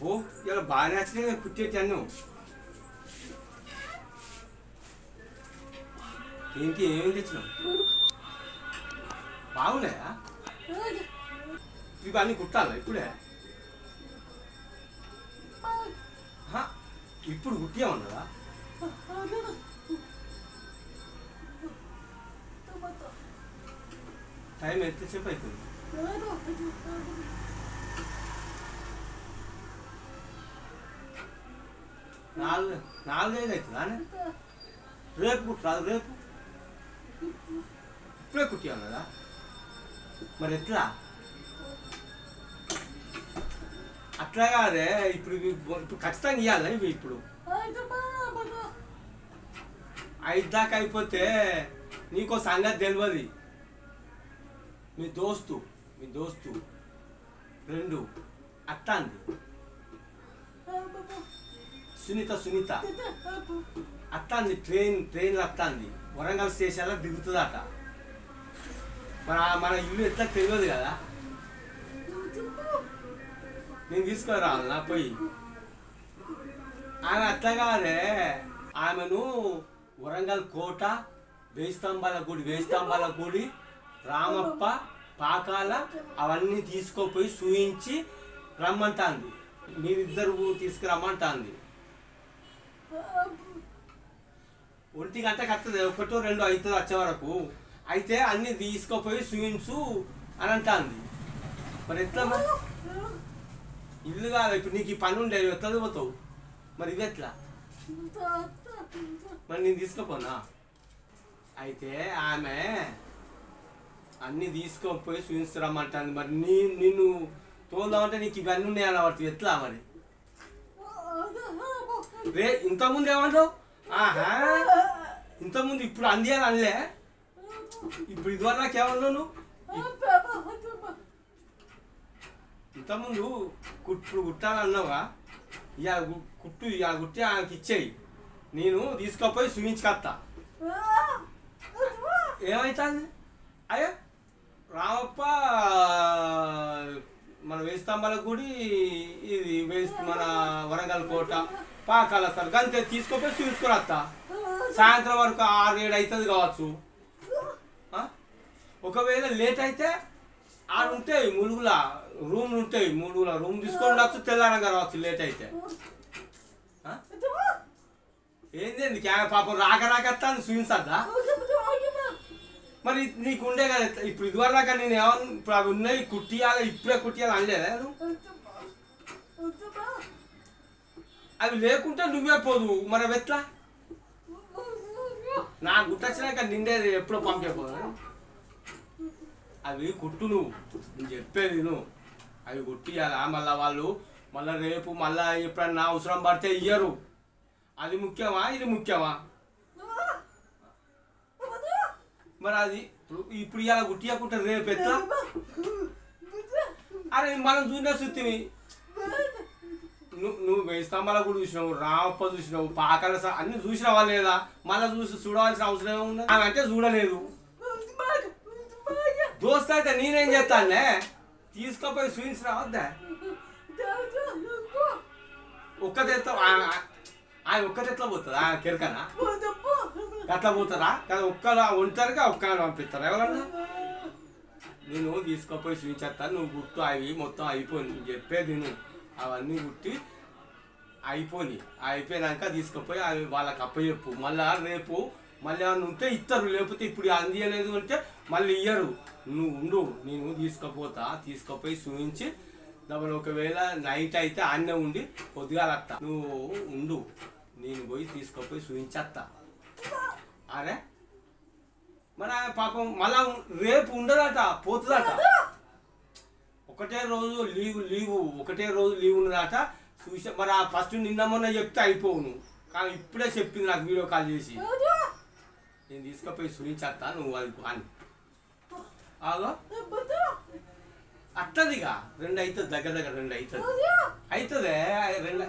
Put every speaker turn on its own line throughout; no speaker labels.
బో ఇలా బాగా నచ్చినాయి కుట్టేటి అన్ను ఏంటి ఏమేమి తెచ్చినావు బాగున్నాయా ఇవన్నీ కుట్టాలా ఇప్పుడే ఇప్పుడు కుట్టామన్నదా టైం ఎంతసేపు అవుతుంది నాలుగైదు అవుతుందా రేపు కుట్రాదు రేపు ఇప్పుడే కుట్టామన్నదా మరి ఎట్లా అట్లా కాదే ఇప్పుడు ఇప్పుడు ఖచ్చితంగా ఇవ్వాలి ఇవి ఇప్పుడు 5 దాకా అయిపోతే నీకో సంగతి తెలియదు మీ దోస్తు 2 అత్తాంది సునీత అత్తాంది ట్రైన్లో అత్తాంది వరంగల్ స్టేషన్లో దిగుతుందట మన ఇల్లు ఎట్లా తెలియదు కదా నేను తీసుకురావాలన్నా పోయి ఆమె అట్లా కాదే ఆమెను వరంగల్ కోట వేయి స్తంభాల గుడి రామప్ప పాకాల అవన్నీ తీసుకోపోయి చూయించి రమ్మంటాంది మీరిద్దరు తీసుకురమ్మంటాంది 1 గంటకి వస్తుంది 1 2 అవుతుంది వచ్చే వరకు అయితే అన్నీ తీసుకోపోయి చూయించు అని అంటాంది మరి ఎట్లా ఇల్లు కాదు ఇప్పుడు నీకు ఈ పని ఉండేది ఎట్లా పోతావు మరి ఇది ఎట్లా మరి నేను తీసుకుపోనా అయితే ఆమె అన్నీ తీసుకొని చూపిస్తారమ్మంటుంది మరి నిన్ను తోలుదామంటే నీకు ఇవన్నీ ఉన్నాయని పడుతుంది ఎట్లా మరి ఇంతకుముందు ఏమంటావు ఇంతకుముందు ఇప్పుడు అందియాలి అనలే ఇప్పుడు ఇదివరకు నాకేమన్నావు నువ్వు ఇంతకుముందు ఇప్పుడు కుట్టాలన్నావా ఇవాళ కుట్టి ఆమెకి ఇచ్చేయి నేను తీసుకుపోయి చూపించుకొస్తా ఏమవుతుంది అయ్యో రామప్ప మన వేయి స్తంభాల గుడి ఇది మన వరంగల్ కోట పాకాల సార్ గంతే తీసుకుపోయి చూసుకొని వస్తా సాయంత్రం వరకు 6 7 అవుతుంది కావచ్చు ఒకవేళ లేట్ అయితే ఉంటాయి ములుగుల రూమ్లు ఉంటాయి 3 రూమ్ తీసుకొని రావచ్చు తెల్లారంగా రావచ్చు లేట్ అయితే ఏంది పాపం రాకత్తాను చూపించద్దా మరి నీకు ఉండే కదా ఇప్పుడు ఇదివరదాకా నేను ఏమన్నా ఇప్పుడు అవి ఉన్నాయి కుట్టియాలి ఇప్పుడే కుట్టియాలి అనలేదా అవి లేకుంటే నువ్వే పోదు మరి అవి ఎట్లా నాకు గుట్టొచ్చినాక నిండేది ఎప్పుడో పంపేపోదు అవి కుట్టు నేను చెప్పేది నువ్వు అవి కుట్టియాలా మళ్ళీ రేపు మళ్ళీ ఎప్పుడన్నా అవసరం పడితే ఇయ్యరు అది ముఖ్యమా ఇది ముఖ్యమా మరి అది ఇప్పుడు ఇలా కుట్టియకుంటే రేపు ఎట్లా అరే మనం చూసినా సుత్తివి నువ్వు వేయి స్తంభాల కూడా చూసినావు రామప్ప చూసినావు పాకాల అన్ని చూసినావా లేదా మళ్ళీ చూడవలసిన అవసరం ఏముంది ఆమె అంటే చూడలేదు దోస్త్ అయితే నేనేం చేస్తానులే తీసుకుపోయి స్వీన్స్ రావద్దా ఒక్కతెత్త ఆయన ఒక్కతెట్లా పోతుంది ఆయన కెరకనా అట్లా పోతారా కదా ఒంటరిగా ఒక్కని పంపిస్తారా ఎవరన్నా నేను తీసుకుపోయి చూపించేస్తాను నువ్వు గుర్తు అవి మొత్తం అయిపోయింది నేను చెప్పేది నువ్వు అవన్నీ గుర్తి అయిపోయినాక తీసుకుపోయి అవి వాళ్ళకి అప్పచెప్పు మళ్ళీ రేపు మళ్ళీ ఏమన్నా ఉంటే ఇస్తారు లేకపోతే ఇప్పుడు అందియలేదు అంటే మళ్ళీ ఇయ్యరు నువ్వు ఉండు నేను తీసుకుపోయి చూపించి డబ్బులు ఒకవేళ నైట్ అయితే అన్నే ఉండి పొద్దుగాలత్తా నువ్వు ఉండు నేను పోయి తీసుకుపోయి చూపించేస్తా అరే మరి పాపం మళ్ళా రేపు ఉండదట పోతుందట ఒకటే రోజు లీవ్ ఉన్నదట చూసా మరి ఆ ఫస్ట్ నిన్న మొన్న చెప్తే అయిపోవు నువ్వు కానీ ఇప్పుడే చెప్పింది నాకు వీడియో కాల్ చేసి నేను తీసుకుపోయి చూపించేస్తా నువ్వు అది అని ఆగో అట్టదిగా 2 అవుతుంది దగ్గర 2 అవుతుంది 2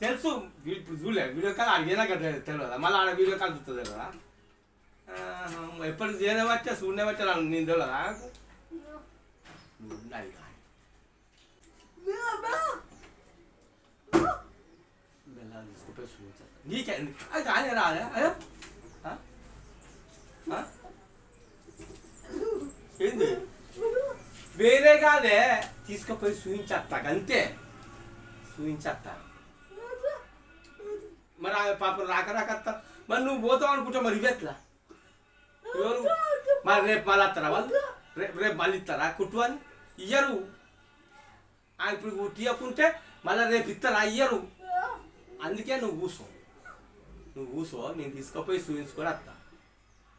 తెలుసు ఇప్పుడు చూడలే వీడియో కాల్ అడిగేనాక తెలియదా మళ్ళీ ఆడ వీడియో కాల్ చూస్తుంది కదా ఎప్పటికి చేయనే బట్టే చూడనే బట్టే నేను తెలియదా అది తీసుకుపోయి చూపించాలి నీకే అది కానీ రాలే అయ్యో ఏంది వేరే కాదే తీసుకుపోయి చూపించేస్తా అంతే చూపించేస్తా మరి ఆమె పాపం రాకత్తా మరి నువ్వు పోతావు అనుకుంటా మరి ఇవెట్లా ఎవరు మరి రేపు మళ్ళీ వస్తారా వాళ్ళు రేపు మళ్ళీ ఇస్తారా కుట్టు అని ఇయ్యరు ఇప్పుడు తీయకుంటే మళ్ళీ రేపు ఇస్తారా ఇయ్యరు అందుకే నువ్వు కూసో నేను తీసుకుపోయి చూపించుకొని వస్తా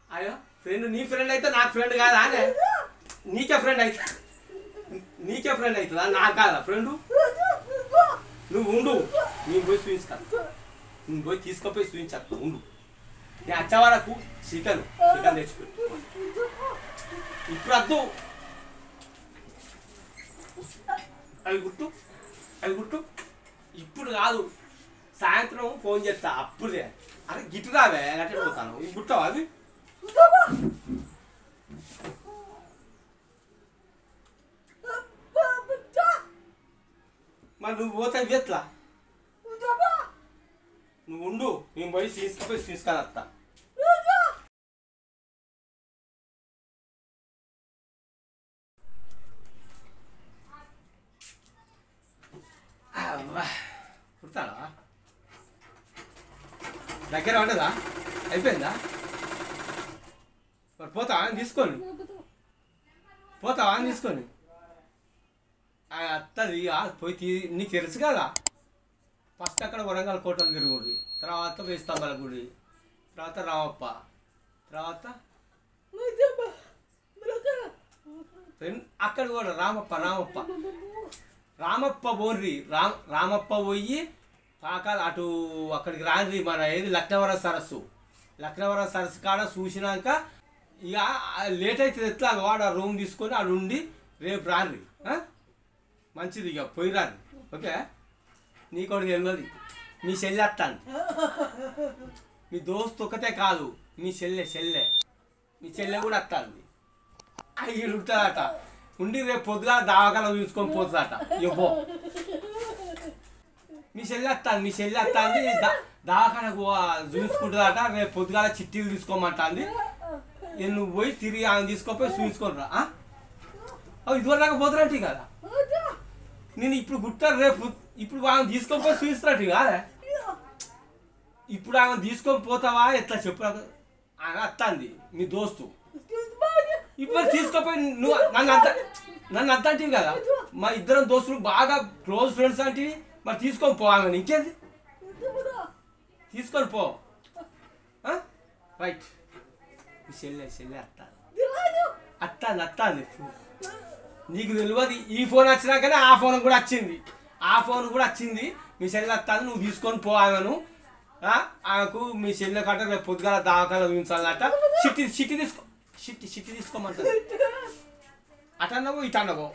అయ్యో ఫ్రెండ్ నీ ఫ్రెండ్ అయితే నాకు ఫ్రెండ్ కాదా అనే నీకే ఫ్రెండ్ అవుతుందా నాకు కాదా ఫ్రెండు నువ్వు ఉండు నేను పోయి చూపించుతా నేను పోయి తీసుకుపోయి చూపించేస్తా ఉండు నేను వచ్చే వరకు చికెన్ తెచ్చిపెట్టు ఇప్పుడు వద్దు అవి గుట్టు ఇప్పుడు కాదు సాయంత్రం ఫోన్ చేస్తా అప్పుడే అరే గిట్టు రావే గట్టే పోతాను ఇవి గుట్టవా అవి మరి నువ్వు పోతే ఎట్లా నువ్వు ఉండు నేను పోయి తీసుకొని వస్తా కుడతాడా దగ్గర ఉండదా అయిపోయిందా మరి పోతావా తీసుకొని అత్తది పోయి నీకు తెలుసు కదా ఫస్ట్ అక్కడ వరంగల్ కోటలు తిరుగుడి తర్వాత వేస్తంబాల గుడి తర్వాత రామప్ప తర్వాత అక్కడ కూడా రామప్ప బోర్రి రామప్ప పోయి పాకాల అటు అక్కడికి రాండ్రి మన ఏది లక్నవరం సరస్సు కాడ చూసినాక ఇక లేట్ అవుతుంది ఎట్లా వాడు ఆ రూమ్ తీసుకొని ఆడు ఉండి రేపు రాండ్రి మంచిది ఇక పోయి రాండి ఓకే నీకోటి తెలియదు మీ చెల్లె వస్తాను మీ దోస్తు ఒకటే కాదు మీ చెల్లె కూడా వస్తుంది అవి ఉంటుందట ఉండి రేపు పొద్దుగా దావకాలం చూసుకొని పోతుందట ఇవ్వో మీ చెల్లి వస్తుంది దావకాలకు చూసుకుంటుందట రేపు పొద్దుగాల చిట్టీలు తీసుకోమంటుంది నువ్వు పోయి తిరిగి ఆమె తీసుకోపోయి చూసుకొని రా ఇదివరకు పోతున్నట్టు కదా నేను ఇప్పుడు గుట్టారు రేపు ఇప్పుడు ఆమె తీసుకొని చూస్తున్నట్టు కాదా ఇప్పుడు ఆమె తీసుకొని పోతావా ఎట్లా చెప్పు ఆమె వస్తుంది మీ దోస్తు ఇప్పుడు తీసుకుపోయి నువ్వు నన్ను అంటివి కదా మా ఇద్దరం దోస్తులు బాగా క్లోజ్ ఫ్రెండ్స్ అంటే మరి తీసుకొని పోవాలని ఇంకేంది తీసుకొని పో రైట్ మీ చెల్లె అత్తాంది నీకు తెలియదు ఈ ఫోన్ వచ్చినాకనే ఆ ఫోన్ కూడా వచ్చింది మీ చెల్లె వస్తాను నువ్వు తీసుకొని పోవాలను ఆమెకు మీ చెల్లె కట్ట రేపు పొద్దుగాల దావకాలు చూపించాలన్నట చిట్టి తీసుకోమంటారు అటన్నవో ఇటన్నవో